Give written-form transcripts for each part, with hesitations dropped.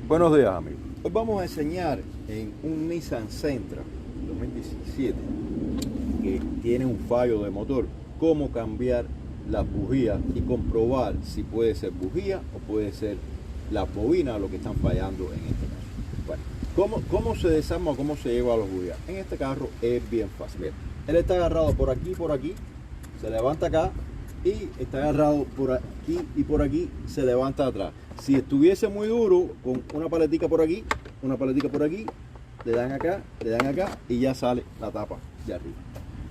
Buenos días, amigos. Hoy vamos a enseñar en un Nissan Sentra 2017 que tiene un fallo de motor, cómo cambiar las bujías y comprobar si puede ser bujía o puede ser las bobinas lo que están fallando en este caso. Bueno, ¿cómo se desarma o cómo se lleva a las bujías? En este carro es bien fácil. Bien, él está agarrado por aquí, se levanta acá y está agarrado por aquí y por aquí, se levanta atrás. Si estuviese muy duro, con una paletica por aquí, le dan acá y ya sale la tapa de arriba.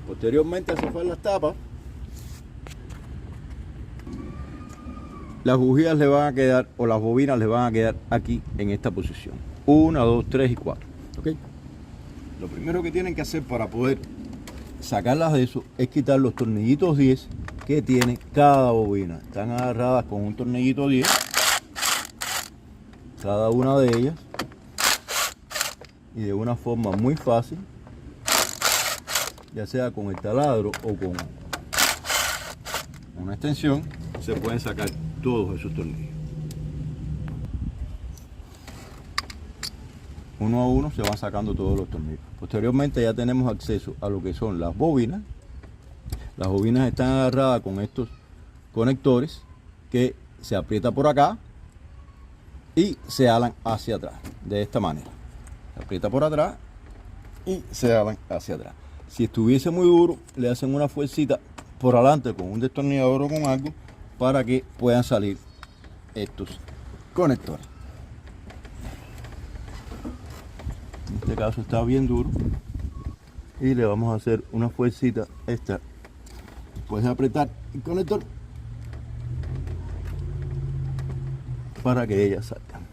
Posteriormente a zafar las tapas, las bujías le van a quedar, o las bobinas le van a quedar aquí en esta posición. 1, 2, 3 y 4. ¿Ok? Lo primero que tienen que hacer para poder sacarlas de eso es quitar los tornillitos 10 que tiene cada bobina. Están agarradas con un tornillito 10, cada una de ellas, y de una forma muy fácil, ya sea con el taladro o con una extensión, se pueden sacar todos esos tornillos. Uno a uno se van sacando todos los tornillos. Posteriormente ya tenemos acceso a lo que son las bobinas. Las bobinas están agarradas con estos conectores que se aprieta por acá y se alan hacia atrás, de esta manera. Se aprieta por atrás y se alan hacia atrás. Si estuviese muy duro, le hacen una fuercita por adelante con un destornillador o con algo para que puedan salir estos conectores. En este caso está bien duro y le vamos a hacer una fuercita esta. Puedes apretar el conector para que ellas salgan.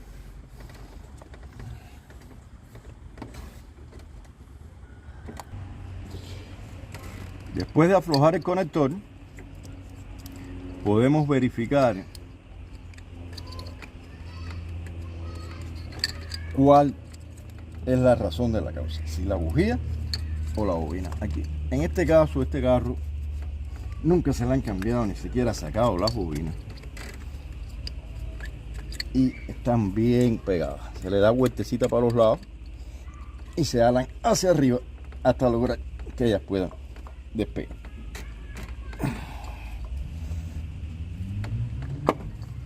Después de aflojar el conector, podemos verificar cuál es la razón de la causa, si la bujía o la bobina. Aquí, en este caso, este carro nunca se le han cambiado, ni siquiera sacado las bobinas, y están bien pegadas. Se le da vueltecita para los lados y se alan hacia arriba hasta lograr que ellas puedan despegar.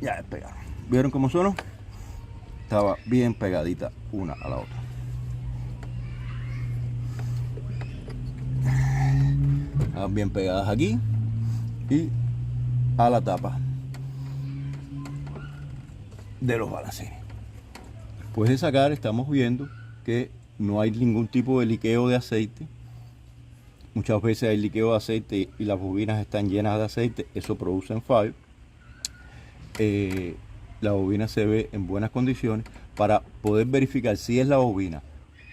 Ya despegaron. ¿Vieron cómo sonó? Estaba bien pegadita una a la otra. Estaban bien pegadas aquí y a la tapa de los balancines. Después de sacar, estamos viendo que no hay ningún tipo de liqueo de aceite. Muchas veces hay liqueo de aceite y las bobinas están llenas de aceite, eso produce un fallo. La bobina se ve en buenas condiciones. Para poder verificar si es la bobina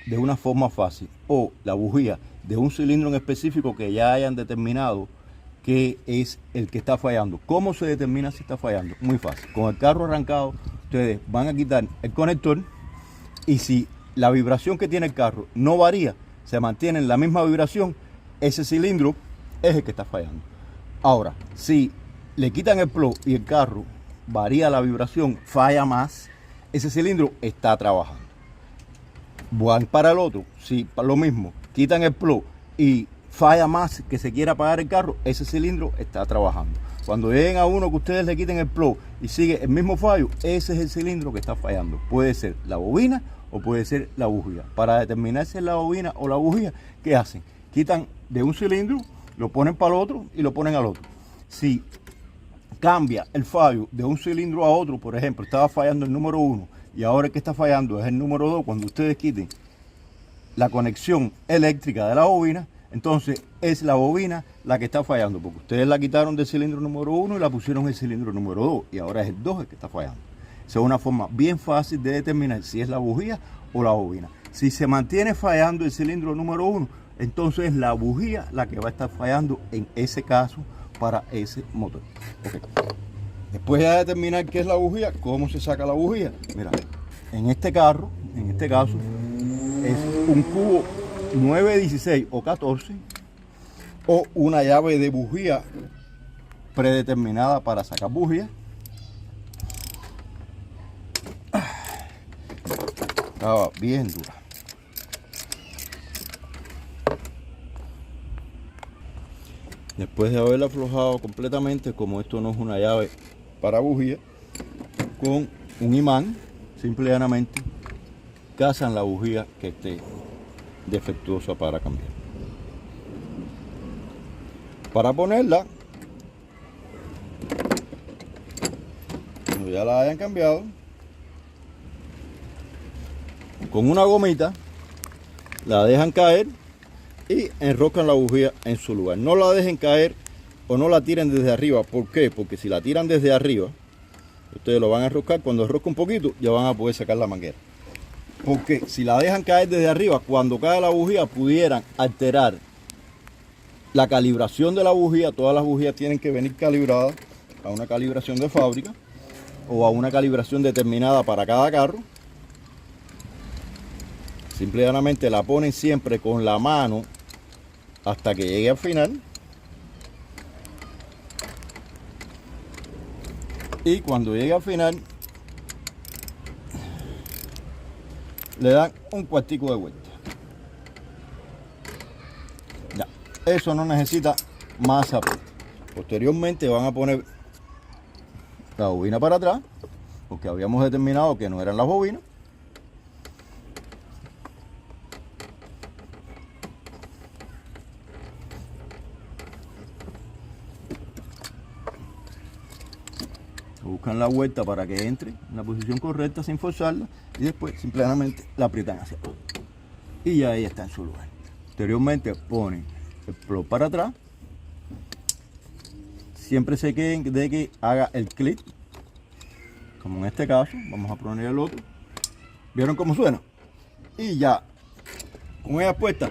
de una forma fácil o la bujía de un cilindro en específico que ya hayan determinado que es el que está fallando. ¿Cómo se determina si está fallando? Muy fácil. Con el carro arrancado, ustedes van a quitar el conector y si la vibración que tiene el carro no varía, se mantiene en la misma vibración, ese cilindro es el que está fallando. Ahora, si le quitan el plug y el carro varía la vibración, falla más, ese cilindro está trabajando. Van para el otro, si para lo mismo, quitan el plug y falla más que se quiera apagar el carro, ese cilindro está trabajando. Cuando lleguen a uno que ustedes le quiten el plug y sigue el mismo fallo, ese es el cilindro que está fallando. Puede ser la bobina o puede ser la bujía. Para determinar si es la bobina o la bujía, ¿qué hacen? Quitan de un cilindro, lo ponen para el otro y lo ponen al otro. Si cambia el fallo de un cilindro a otro, por ejemplo, estaba fallando el número 1 y ahora el que está fallando es el número 2, cuando ustedes quiten la conexión eléctrica de la bobina, entonces es la bobina la que está fallando, porque ustedes la quitaron del cilindro número 1 y la pusieron en el cilindro número 2 y ahora es el 2 el que está fallando. Esa es una forma bien fácil de determinar si es la bujía o la bobina. Si se mantiene fallando el cilindro número 1, entonces es la bujía la que va a estar fallando en ese caso para ese motor. Okay. Después de determinar qué es la bujía, ¿cómo se saca la bujía? Mira, en este carro, en este caso, es un cubo 9, 16 o 14 o una llave de bujía predeterminada para sacar bujía. estaba bien dura. Después de haberla aflojado completamente, como esto no es una llave para bujía, con un imán, simple y llanamente, casan la bujía que esté defectuosa para cambiar. Para ponerla, cuando ya la hayan cambiado, con una gomita la dejan caer y enroscan la bujía en su lugar. No la dejen caer o no la tiren desde arriba. ¿Por qué? Porque si la tiran desde arriba, ustedes lo van a enroscar. Cuando enrosca un poquito, ya van a poder sacar la manguera. Porque si la dejan caer desde arriba, cuando cae la bujía, pudieran alterar la calibración de la bujía. Todas las bujías tienen que venir calibradas a una calibración de fábrica o a una calibración determinada para cada carro. Simple y llanamente la ponen siempre con la mano hasta que llegue al final. Y cuando llegue al final, le dan un cuartico de vuelta. Ya, eso no necesita más apriete. Posteriormente van a poner la bobina para atrás, porque habíamos determinado que no eran las bobinas. Buscan la vuelta para que entre en la posición correcta sin forzarla y después simplemente la aprietan hacia abajo y ya ahí está en su lugar. Posteriormente ponen el plug para atrás, siempre se queden de que haga el clic, como en este caso. Vamos a poner el otro. ¿Vieron cómo suena? Y ya con ella puesta,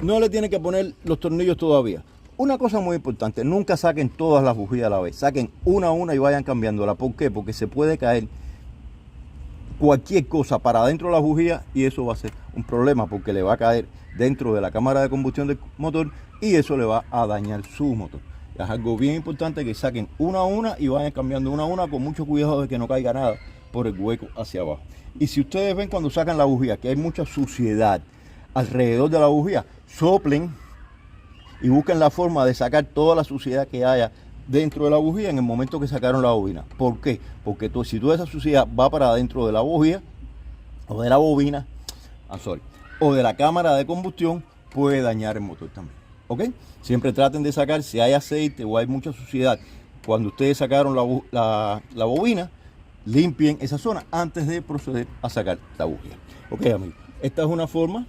no le tienen que poner los tornillos todavía. Una cosa muy importante, nunca saquen todas las bujías a la vez, saquen una a una y vayan cambiándola. ¿Por qué? Porque se puede caer cualquier cosa para adentro de la bujía y eso va a ser un problema, porque le va a caer dentro de la cámara de combustión del motor y eso le va a dañar su motor. Es algo bien importante que saquen una a una y vayan cambiando una a una con mucho cuidado de que no caiga nada por el hueco hacia abajo. Y si ustedes ven cuando sacan la bujía que hay mucha suciedad alrededor de la bujía, soplen y busquen la forma de sacar toda la suciedad que haya dentro de la bujía en el momento que sacaron la bobina. ¿Por qué? Porque si toda esa suciedad va para adentro de la bujía o de la bobina, o de la cámara de combustión, puede dañar el motor también. ¿Ok? Siempre traten de sacar, si hay aceite o hay mucha suciedad, cuando ustedes sacaron la bobina, limpien esa zona antes de proceder a sacar la bujía. Ok, amigos, esta es una forma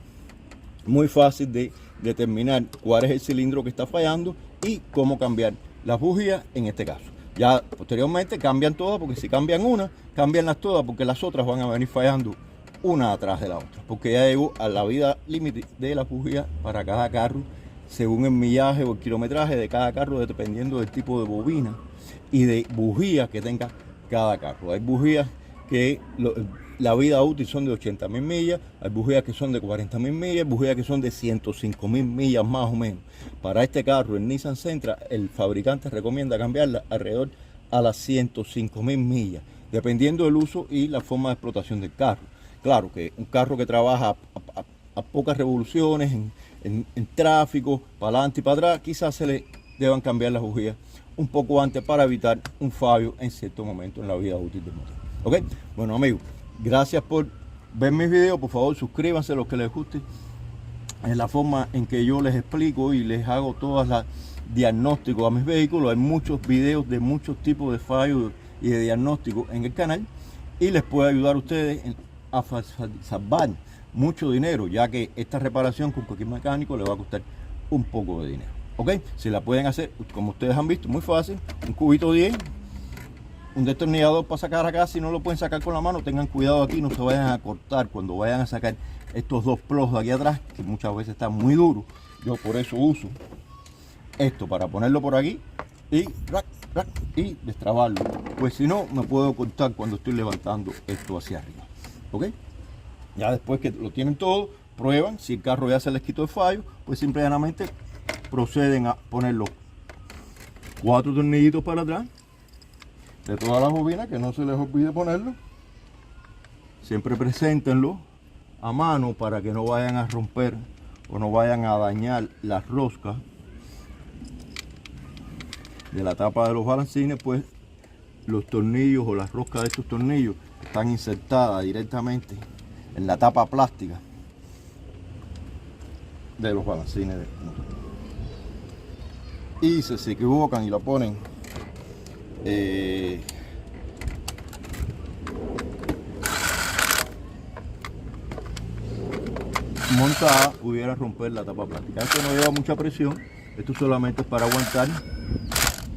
muy fácil de determinar cuál es el cilindro que está fallando y cómo cambiar las bujías en este caso. Ya posteriormente cambian todas, porque si cambian una, cambianlas todas, porque las otras van a venir fallando una atrás de la otra, porque ya llegó a la vida límite de las bujías para cada carro, según el millaje o el kilometraje de cada carro, dependiendo del tipo de bobina y de bujías que tenga cada carro. Hay bujías que la vida útil son de 80.000 millas, hay bujías que son de 40.000 millas, bujías que son de 105.000 millas más o menos. Para este carro, el Nissan Sentra, el fabricante recomienda cambiarla alrededor a las 105.000 millas, dependiendo del uso y la forma de explotación del carro. Claro que un carro que trabaja a pocas revoluciones, en tráfico, para adelante y para atrás, quizás se le deban cambiar las bujías un poco antes para evitar un fallo en cierto momento en la vida útil del motor. ¿Ok? Bueno, amigos, gracias por ver mis videos. Por favor, suscríbanse los que les guste. En la forma en que yo les explico y les hago todas las diagnósticos a mis vehículos. Hay muchos videos de muchos tipos de fallos y de diagnósticos en el canal y les puede ayudar a ustedes a salvar mucho dinero, ya que esta reparación con cualquier mecánico le va a costar un poco de dinero. ¿Ok? Si la pueden hacer, como ustedes han visto, muy fácil. Un cubito 10, un destornillador para sacar acá. Si no lo pueden sacar con la mano, tengan cuidado aquí, no se vayan a cortar cuando vayan a sacar estos dos plugs de aquí atrás, que muchas veces están muy duros. Yo por eso uso esto, para ponerlo por aquí y destrabarlo, pues si no me puedo cortar cuando estoy levantando esto hacia arriba. ¿Ok? Ya después que lo tienen todo, prueban. Si el carro ya se les quitó el fallo, pues simplemente proceden a poner los 4 tornillitos para atrás de todas las bobinas, que no se les olvide ponerlo. Siempre preséntenlo a mano para que no vayan a romper o no vayan a dañar las roscas de la tapa de los balancines. Pues los tornillos o las roscas de estos tornillos están insertadas directamente en la tapa plástica de los balancines del motor. Y si se equivocan y la ponen montada, pudiera romper la tapa plástica. Esto no lleva mucha presión, esto solamente es para aguantar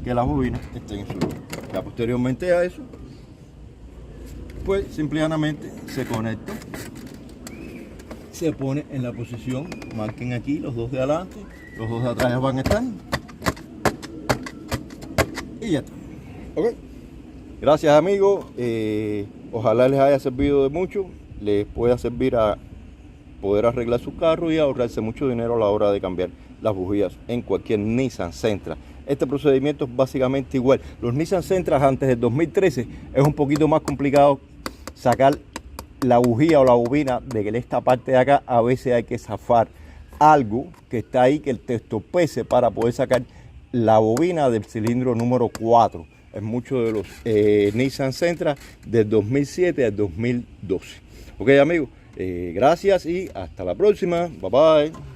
que las bobinas estén en su lugar. Ya posteriormente a eso, pues simplemente se conecta, se pone en la posición, marquen aquí los dos de adelante, los dos de atrás ya van a estar y ya está. ¿Ok? Gracias amigos, ojalá les haya servido de mucho, les pueda servir a poder arreglar su carro y ahorrarse mucho dinero a la hora de cambiar las bujías en cualquier Nissan Sentra. Este procedimiento es básicamente igual. Los Nissan Sentra antes del 2013 es un poquito más complicado sacar la bujía o la bobina de esta parte de acá. A veces hay que zafar algo que está ahí que te estropece para poder sacar la bobina del cilindro número 4. Es mucho de los Nissan Sentra del 2007 al 2012. Ok amigos, gracias y hasta la próxima. Bye bye.